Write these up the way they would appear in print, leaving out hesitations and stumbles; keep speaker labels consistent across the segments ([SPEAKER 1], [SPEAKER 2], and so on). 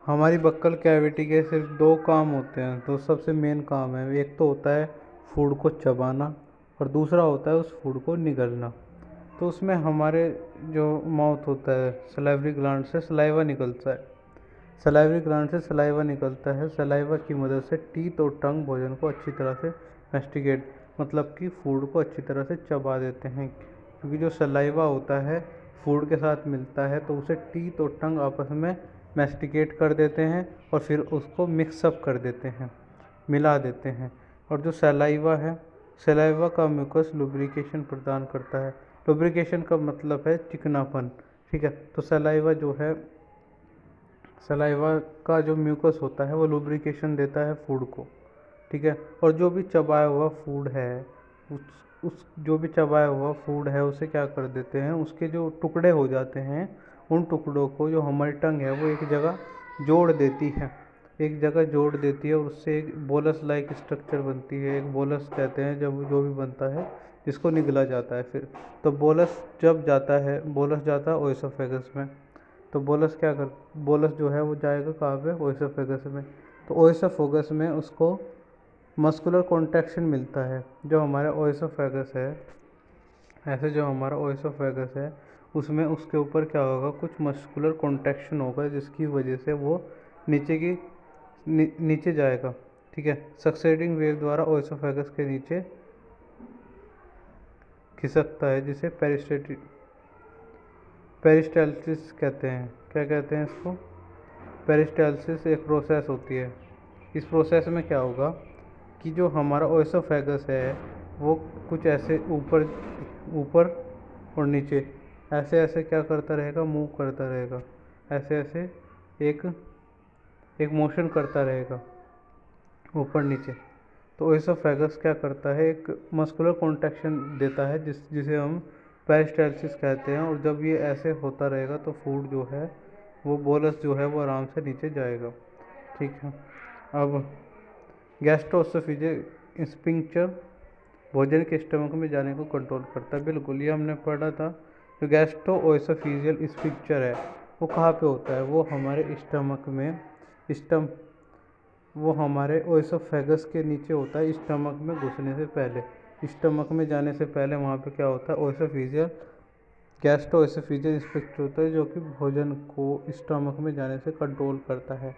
[SPEAKER 1] हमारी buccal cavity के सिर्फ दो काम होते हैं। तो सबसे मेन काम है, एक तो होता है फूड को चबाना और दूसरा होता है उस फूड को निगलना। तो उसमें हमारे जो माउथ होता है, सलाइवरी ग्लैंड से सलाइवा निकलता है। सलाइवरी ग्लैंड से सलाइवा निकलता है। सलाइवा की मदद से टीथ और टंग भोजन को अच्छी तरह से मैस्टिकेट, मतलब कि फूड को अच्छी तरह से चबा देते हैं। क्योंकि जो सलाइवा होता है फूड के साथ मिलता है तो उसे टीथ और टंग आपस में मैस्टिकेट कर देते हैं और फिर उसको मिक्सअप कर देते हैं, मिला देते हैं। और जो सलाइवा है, सलाइवा का म्यूकस लुब्रिकेशन प्रदान करता है। लुब्रिकेशन का मतलब है चिकनापन, ठीक है। तो सलाइवा जो है, सलाइवा का जो म्यूकस होता है वो लुब्रिकेशन देता है फूड को, ठीक है। और जो भी चबाया हुआ फूड है, उस जो भी चबाया हुआ फूड है उसे क्या कर देते हैं, उसके जो टुकड़े हो जाते हैं उन टुकड़ों को जो हमारी टंग है वो एक जगह जोड़ देती है, एक जगह जोड़ देती है और उससे एक बोलस लाइक स्ट्रक्चर बनती है। एक बोलस कहते हैं जब जो भी बनता है जिसको निगला जाता है फिर। तो बोलस जब जाता है, बोलस जाता है ओएसोफेगस में। तो बोलस जो है वो जाएगा कहाँ पे, ओएसोफेगस में। तो ओएसोफेगस में उसको मस्कुलर कॉन्ट्रैक्शन मिलता है। जो हमारा ओएसोफेगस है, ऐसे जो हमारा ओएसोफेगस है उसमें उसके ऊपर क्या होगा, कुछ मस्कुलर कॉन्ट्रैक्शन होगा जिसकी वजह से वो नीचे जाएगा, ठीक है। सक्सेडिंग वेव द्वारा ओएसोफेगस के नीचे खिसकता है, जिसे पेरिस्टाल्सिस कहते हैं। क्या कहते हैं इसको, पेरिस्टाल्सिस एक प्रोसेस होती है। इस प्रोसेस में क्या होगा कि जो हमारा ओएसोफेगस है वो कुछ ऐसे ऊपर ऊपर और नीचे ऐसे ऐसे क्या करता रहेगा, मूव करता रहेगा, ऐसे ऐसे एक एक मोशन करता रहेगा ऊपर नीचे। तो ओएसोफेगस क्या करता है, एक मस्कुलर कॉन्ट्रैक्शन देता है जिसे हम पेरिस्टाल्सिस कहते हैं। और जब ये ऐसे होता रहेगा तो फूड जो है वो बोलस जो है वो आराम से नीचे जाएगा, ठीक है। अब गैस्ट्रोएसोफेजियल स्फिंक्टर भोजन के स्टमक में जाने को कंट्रोल करता है। बिल्कुल, ये हमने पढ़ा था। जो गैस्ट्रोएसोफेजियल स्फिंक्टर है वो कहाँ पे होता है, वो हमारे स्टमक में, वो हमारे ओएसोफेगस के नीचे होता है। स्टमक में घुसने से पहले, स्टमक में जाने से पहले वहाँ पे क्या होता है, ओएसोफेजियल गैस्ट्रोएसोफेजियल स्फिंक्टर होता है, जो कि भोजन को स्टमक में जाने से कंट्रोल करता है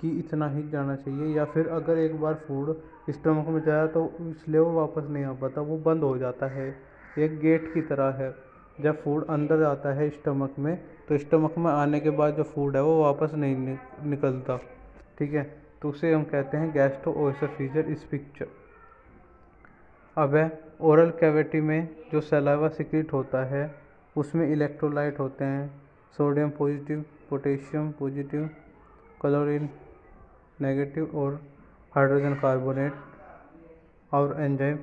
[SPEAKER 1] कि इतना ही जाना चाहिए। या फिर अगर एक बार फूड स्टमक में जाया तो इसलिए वो वापस नहीं आ पाता, वो बंद हो जाता है। एक गेट की तरह है, जब फूड अंदर आता है स्टमक में तो स्टमक में आने के बाद जो फूड है वो वापस नहीं निकलता, ठीक है। तो उसे हम कहते हैं गैस्ट्रोएसोफेजियल स्फिंक्टर। अब है ओरल कैविटी में जो सलाइवा सिक्रीट होता है उसमें इलेक्ट्रोलाइट होते हैं, sodium positive, potassium positive, chlorine negative और हाइड्रोजन कार्बोनेट और एंजाइम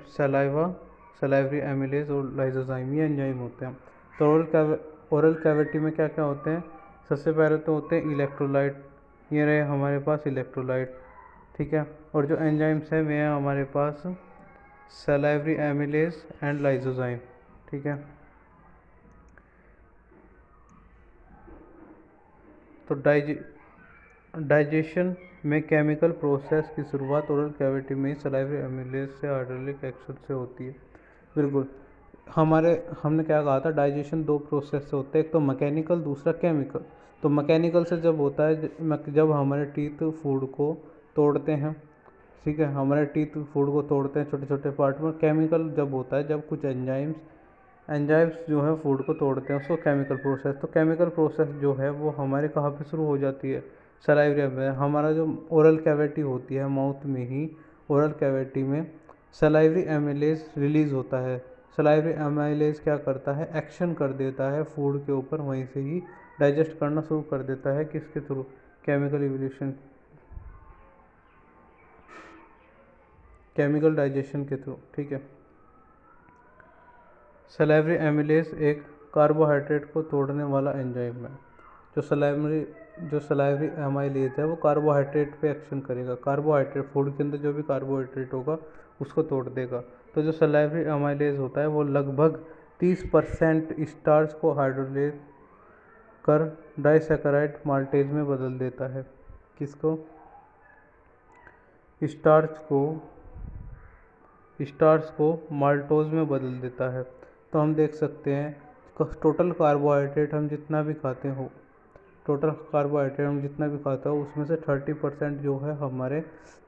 [SPEAKER 1] सलाइवरी एमिलेज और लाइसोजाइम, ये एंजाइम होते हैं। तो ओरल कैविटी में क्या क्या होते हैं, सबसे पहले तो होते हैं इलेक्ट्रोलाइट। ये रहे हमारे पास इलेक्ट्रोलाइट, ठीक है। और जो एंजाइम्स है वे हैं हमारे पास सलाइवरी एमिलेज एंड लाइसोजाइम, ठीक है। तो डाइजेशन में केमिकल प्रोसेस की शुरुआत ओरल कैविटी में सलाइवरी एमिलेज से हाइड्रोलिक एक्शन से होती है। बिल्कुल, हमने क्या कहा था, डाइजेशन दो प्रोसेस से होता है, एक तो मैकेनिकल, दूसरा केमिकल। तो मैकेनिकल से जब होता है जब हमारे टीथ फूड को तोड़ते हैं, ठीक है, हमारे टीथ फूड को तोड़ते हैं छोटे छोटे पार्ट में। केमिकल जब होता है जब कुछ एंजाइम्स जो है फूड को तोड़ते हैं, उसको केमिकल प्रोसेस। तो केमिकल प्रोसेस जो है वो हमारे कहाँ पे शुरू हो जाती है, सलाइवरी में। हमारा जो ओरल कैविटी होती है, माउथ में ही ओरल कैविटी में सलाइवरी एमिलेज रिलीज होता है। सलाइवरी एमिलेज क्या करता है, एक्शन कर देता है फूड के ऊपर, वहीं से ही डाइजेस्ट करना शुरू कर देता है। किसके थ्रू, केमिकल डाइजेशन के थ्रू, ठीक है। सलाइवरी एमिलेज एक कार्बोहाइड्रेट को तोड़ने वाला एंजाइम है। जो सलाइवरी एमाइलेज है वो कार्बोहाइड्रेट पे एक्शन करेगा। कार्बोहाइड्रेट, फूड के अंदर जो भी कार्बोहाइड्रेट होगा उसको तोड़ देगा। तो जो सलाइवरी एमाइलेज होता है वो लगभग 30% स्टार्च को हाइड्रोलेज कर डाइसैकेराइड माल्टेज में बदल देता है। किसको, स्टार्च को माल्टोज में बदल देता है। तो हम देख सकते हैं टोटल कार्बोहाइड्रेट हम जितना भी खाते हो, उसमें से 30% जो है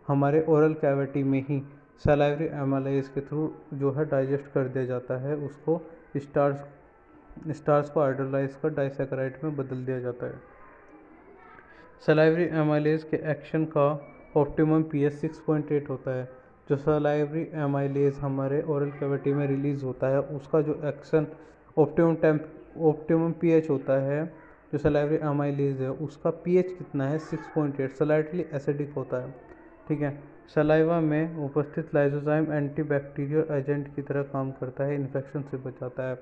[SPEAKER 1] हमारे ओरल कैविटी में ही सलाइवरी एमाइलेज के थ्रू जो है डाइजेस्ट कर दिया जाता है, उसको स्टार्च को हाइड्रोलाइज कर डाइसैकेराइड में बदल दिया जाता है। सलाइवरी एमाइलेज के एक्शन का ऑप्टिमम पीएच 6.8 होता है। जो सलाइवरी एमाइलेज हमारे ओरल कैविटी में रिलीज होता है उसका जो एक्शन ऑप्टिमम पीएच होता है, जो सलाइवरी एमाइलेज है उसका पीएच कितना है 6.8, स्लाइटली एसिडिक होता है। ठीक है, सलाइवा में उपस्थित लाइसोजाइम एंटीबैक्टीरियल एजेंट की तरह काम करता है, इन्फेक्शन से बचाता है।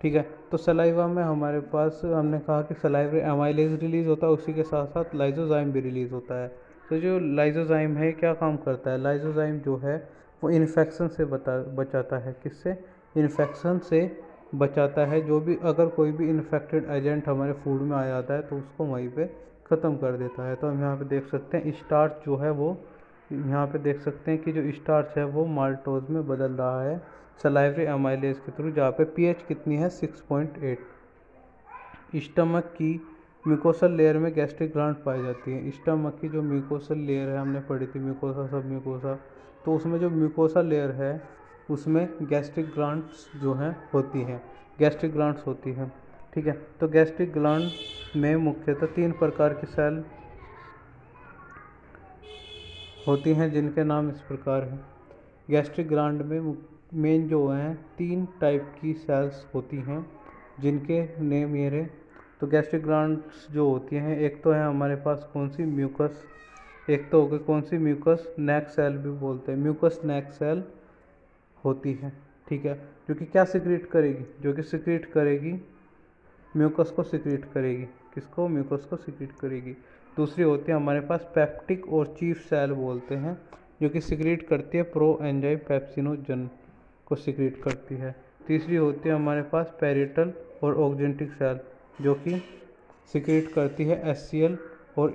[SPEAKER 1] ठीक है, तो सलाइवा में हमारे पास हमने कहा कि सलाइवरी एमाइलेज रिलीज होता है, उसी के साथ साथ लाइसोजाइम भी रिलीज होता है। तो जो लाइसोजाइम है क्या काम करता है, लाइसोजाइम जो है वो इन्फेक्शन से बचाता है। किससे, इन्फेक्शन से बचाता है। जो भी अगर कोई भी इन्फेक्टेड एजेंट हमारे फूड में आ जाता है तो उसको वहीं पे ख़त्म कर देता है। तो हम यहाँ पे देख सकते हैं स्टार्च जो है वो, यहाँ पे देख सकते हैं कि जो स्टार्च है वो माल्टोज में बदल रहा है सलाइवरी एमाइलेज के थ्रू, जहाँ पे पीएच कितनी है 6.8। स्टमक की म्यूकोसल लेयर में गैस्ट्रिक ग्लैंड पाई जाती है। स्टमक की जो म्यूकोसल लेयर है, हमने पढ़ी थी म्यूकोसा सब म्यूकोसा, तो उसमें जो म्यूकोसा लेयर है उसमें गैस्ट्रिक ग्लैंड्स जो हैं होती हैं, गैस्ट्रिक ग्लैंड्स होती हैं। ठीक है, तो गैस्ट्रिक ग्लैंड में मुख्यतः 3 प्रकार की सेल होती हैं जिनके नाम इस प्रकार हैं। गैस्ट्रिक ग्लैंड में मेन जो हैं 3 टाइप की सेल्स होती हैं जिनके नेम ये रहे। तो गैस्ट्रिक ग्लैंड्स जो होती हैं, एक तो है हमारे पास कौन सी, म्यूकस, एक तो हो गई कौन सी, म्यूकस नेक सेल भी बोलते हैं, म्यूकस नेक सेल होती है। ठीक है, जो कि क्या सिक्रीट करेगी, जो कि सिक्रीट करेगी म्यूकस को सिक्रीट करेगी, किसको, म्यूकस को सिक्रीट करेगी। दूसरी होती है हमारे पास पेप्टिक और चीफ सेल बोलते हैं, जो कि सिक्रीट करती है प्रो एंजाइम पेप्सिनोजन को सिक्रीट करती है। तीसरी होती है हमारे पास पेरिटल और ऑक्जेंटिक सेल, जो कि सिक्रीट करती है एचसीएल और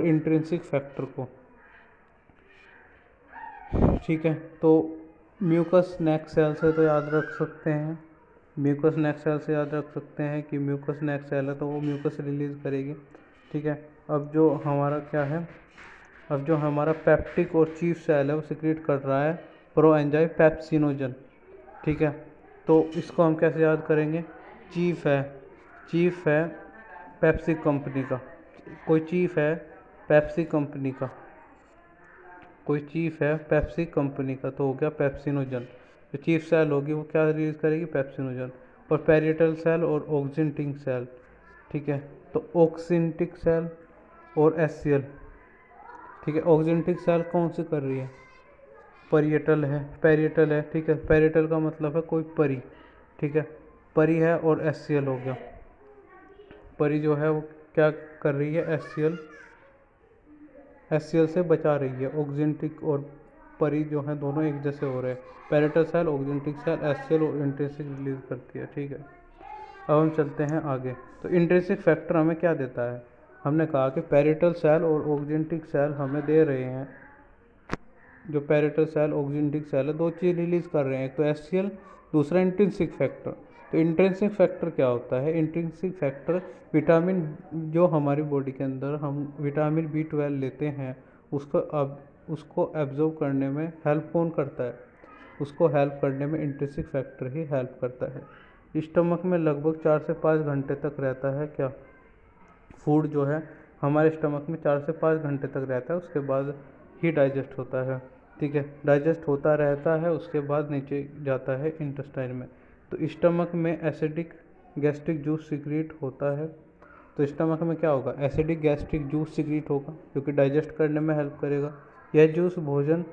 [SPEAKER 1] इंट्रिंसिक फैक्टर को। ठीक है, तो म्यूकस नेक सेल से तो याद रख सकते हैं, म्यूकस नेक सेल से याद रख सकते हैं कि म्यूकस नेक सेल है तो वो म्यूकस रिलीज करेगी। ठीक है, अब जो हमारा क्या है, अब जो हमारा पेप्टिक और चीफ सेल है वो सिक्रीट कर रहा है प्रो एंजाइम पेप्सिनोजन। ठीक है, तो इसको हम कैसे याद करेंगे, चीफ है पेप्सी कंपनी का, कोई चीफ है पेप्सी कंपनी का, कोई चीफ है पेप्सी कंपनी का, तो हो गया पेप्सिनोजन। जो चीफ सेल होगी वो क्या रिलीज करेगी, पेप्सिनोजन। और पेरिटल सेल और ऑक्जेंटिक सेल, ठीक है, तो ऑक्सिंटिक सेल और एचसीएल। ठीक है, ऑक्जेंटिक सेल कौन सी कर रही है, पेरिटल है। ठीक है, पेरिटल का मतलब है कोई परी। ठीक है, परी है और एचसीएल हो गया, परी जो है वो क्या कर रही है, एचसीएल से बचा रही है। ऑक्जेंटिक और परी जो है दोनों एक जैसे हो रहे हैं, parietal cell oxyntic cell HCL और इंट्रिंसिक रिलीज करती है। ठीक है, अब हम चलते हैं आगे। तो इंट्रिंसिक फैक्टर हमें क्या देता है, हमने कहा कि पेरिटल सेल और ऑक्जेंटिक सेल हमें दे रहे हैं, जो पेरिटल सेल ऑक्जेंटिक सेल है 2 चीज़ रिलीज कर रहे हैं, एक तो एचसीएल, दूसरा इंट्रिंसिक फैक्टर। तो इंट्रिंसिक फैक्टर क्या होता है, इंट्रिंसिक फैक्टर विटामिन, जो हमारी बॉडी के अंदर हम विटामिन B12 लेते हैं उसको एब्जॉर्ब करने में हेल्प कौन करता है, उसको हेल्प करने में इंट्रिंसिक फैक्टर ही हेल्प करता है। स्टमक में लगभग 4 से 5 घंटे तक रहता है क्या, फूड जो है हमारे स्टमक में 4 से 5 घंटे तक रहता है, उसके बाद ही डाइजेस्ट होता है। ठीक है, डाइजेस्ट होता रहता है, उसके बाद नीचे जाता है इंटेस्टाइन में। तो स्टमक में एसिडिक गैस्ट्रिक जूस सिक्रीट होता है, तो स्टमक में क्या होगा, एसिडिक गैस्ट्रिक जूस सिक्रीट होगा जो कि डाइजेस्ट करने में हेल्प करेगा। यह जूस भोजन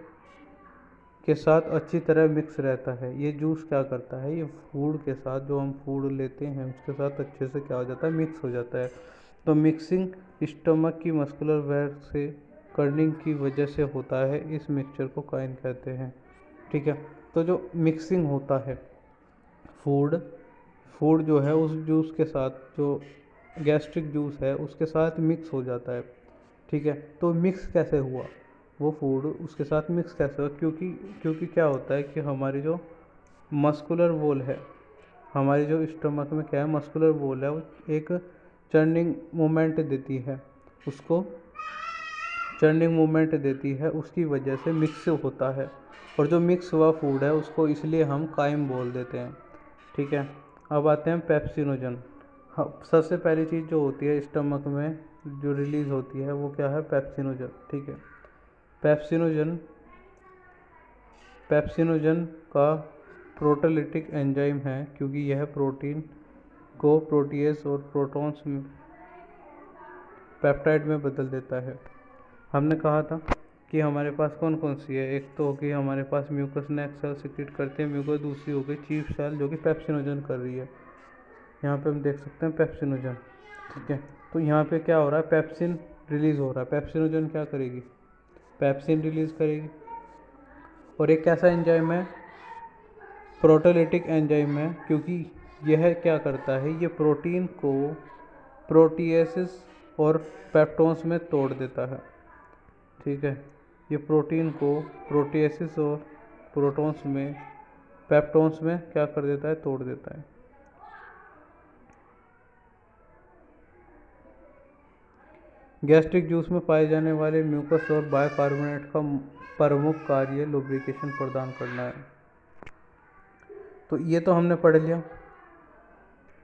[SPEAKER 1] के साथ अच्छी तरह मिक्स रहता है। ये जूस क्या करता है, ये फूड के साथ, जो हम फूड लेते हैं उसके साथ अच्छे से क्या हो जाता है, मिक्स हो जाता है। तो मिक्सिंग स्टमक की मस्कुलर वेट से कर्निंग की वजह से होता है, इस मिक्सचर को काइन कहते हैं। ठीक है, तो जो मिक्सिंग होता है फूड जो है उस जूस के साथ, जो गैस्ट्रिक जूस है उसके साथ मिक्स हो जाता है। ठीक है। तो मिक्स कैसे हुआ वो फूड उसके साथ मिक्स कैसे हुआ, क्योंकि क्या होता है कि हमारी जो मस्कुलर वॉल है, हमारी जो स्टमक में क्या है मस्कुलर वॉल है, वो एक चर्निंग मूवमेंट देती है, उसको चर्निंग मूवमेंट देती है, उसकी वजह से मिक्स होता है। और जो मिक्स हुआ फूड है उसको इसलिए हम काइम बोल देते हैं। ठीक है। अब आते हैं पेप्सिनोजन। हाँ, सबसे पहली चीज़ जो होती है स्टमक में जो रिलीज होती है वो क्या है, पेप्सिनोजन। ठीक है। पेप्सिनोजन पेप्सिनोजन का प्रोटोलिटिक एंजाइम है, क्योंकि यह प्रोटीन को प्रोटीएज और प्रोटॉन्स पेप्टाइड में बदल देता है। हमने कहा था कि हमारे पास कौन कौन सी है, एक तो होगी हमारे पास म्यूकस नेक सेल सिक्रीट करते हैं म्यूकस, दूसरी हो गई चीफ सेल जो कि पेप्सिनोजन कर रही है। यहाँ पे हम देख सकते हैं पेप्सिनोजन। ठीक है। तो यहाँ पे क्या हो रहा है, पेप्सिन रिलीज हो रहा है, पेप्सिनोजन क्या करेगी, पेप्सिन रिलीज करेगी। और एक कैसा एंजाइम है, प्रोटोलिटिक एंजाइम है, क्योंकि यह क्या करता है, ये प्रोटीन को प्रोटीएसिस और पेप्टोन्स में तोड़ देता है। ठीक है। ये प्रोटीन को प्रोटीएसिस और प्रोटॉन्स में पेप्टोन्स में क्या कर देता है, तोड़ देता है। गैस्ट्रिक जूस में पाए जाने वाले म्यूकस और बाइकार्बोनेट का प्रमुख कार्य लुब्रिकेशन प्रदान करना है। तो ये तो हमने पढ़ लिया,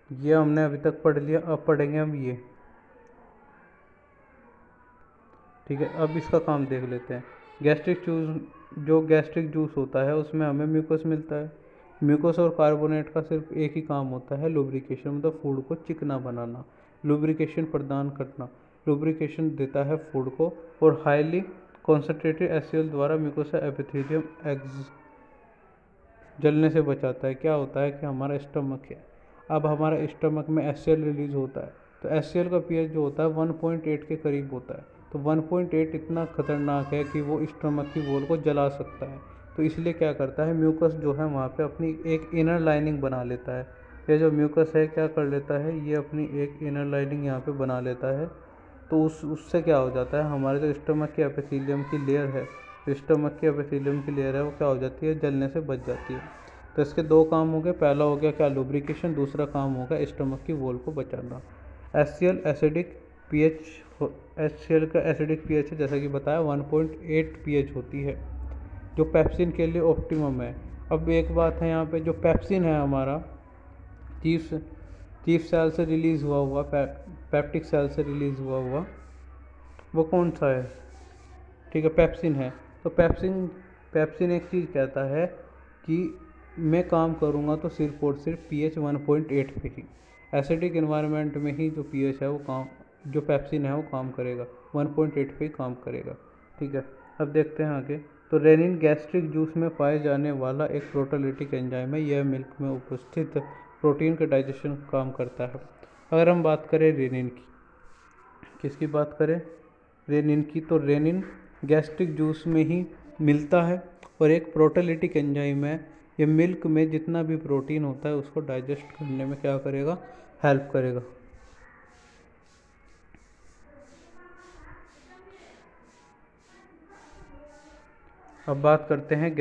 [SPEAKER 1] ये हमने अभी तक पढ़ लिया। अब पढ़ेंगे हम ये। ठीक है। अब इसका काम देख लेते हैं। गैस्ट्रिक जूस होता है उसमें हमें म्यूकस मिलता है। म्यूकस और कार्बोनेट का सिर्फ एक ही काम होता है, लुब्रिकेशन, मतलब फूड को चिकना बनाना, लुब्रिकेशन प्रदान करना। लुब्रिकेशन देता है फूड को, और हाईली कॉन्सेंट्रेटेड एससीएल द्वारा म्यूकोसा एपिथेलियम एग्ज जलने से बचाता है। क्या होता है कि हमारा स्टमक है, अब हमारा स्टमक में एससीएल रिलीज होता है, तो एससीएल का पीएच जो होता है 1.8 के करीब होता है। तो 1.8 इतना खतरनाक है कि वो स्टमक की वॉल को जला सकता है। तो इसलिए क्या करता है, म्यूकस जो है वहाँ पे अपनी एक इनर लाइनिंग बना लेता है। ये जो म्यूकस है क्या कर लेता है, ये अपनी एक इनर लाइनिंग यहाँ पे बना लेता है। तो उससे क्या हो जाता है, हमारे जो स्टमक के एपिथेलियम की लेयर है, स्टमक की एपिथेलियम की लेयर है, वो क्या हो जाती है, जलने से बच जाती है। तो इसके दो काम हो गए, पहला हो गया क्या, लुब्रिकेशन, दूसरा काम होगा स्टमक की वॉल को बचाना। एचसीएल एसिडिक पीएच, एचसीएल का एसिडिक पीएच है जैसा कि बताया 1.8 पीएच होती है, जो पेप्सिन के लिए ऑप्टिमम है। अब एक बात है यहाँ पे, जो पेप्सिन है हमारा चीफ चीफ सेल से रिलीज़ हुआ पेप्टिक सेल से रिलीज़ हुआ वो कौन सा है, ठीक है, पेप्सिन है। तो पेप्सिन एक चीज़ कहता है कि मैं काम करूँगा तो सिर्फ और सिर्फ पीएच 1.8 पे ही, एसिडिक इन्वायरमेंट में ही जो पीएच है वो काम, जो पेप्सिन है वो काम करेगा, 1.8 पे ही काम करेगा। ठीक है। अब देखते हैं आगे। तो रेनिन गैस्ट्रिक जूस में पाए जाने वाला एक प्रोटोलिटिक एंजाइम है, यह मिल्क में उपस्थित प्रोटीन के डाइजेशन काम करता है। अगर हम बात करें रेनिन की, किसकी बात करें, रेनिन की, तो रेनिन गैस्ट्रिक जूस में ही मिलता है और एक प्रोटोलिटिक एंजाइम है। ये मिल्क में जितना भी प्रोटीन होता है उसको डाइजेस्ट करने में क्या करेगा, हेल्प करेगा। अब बात करते हैं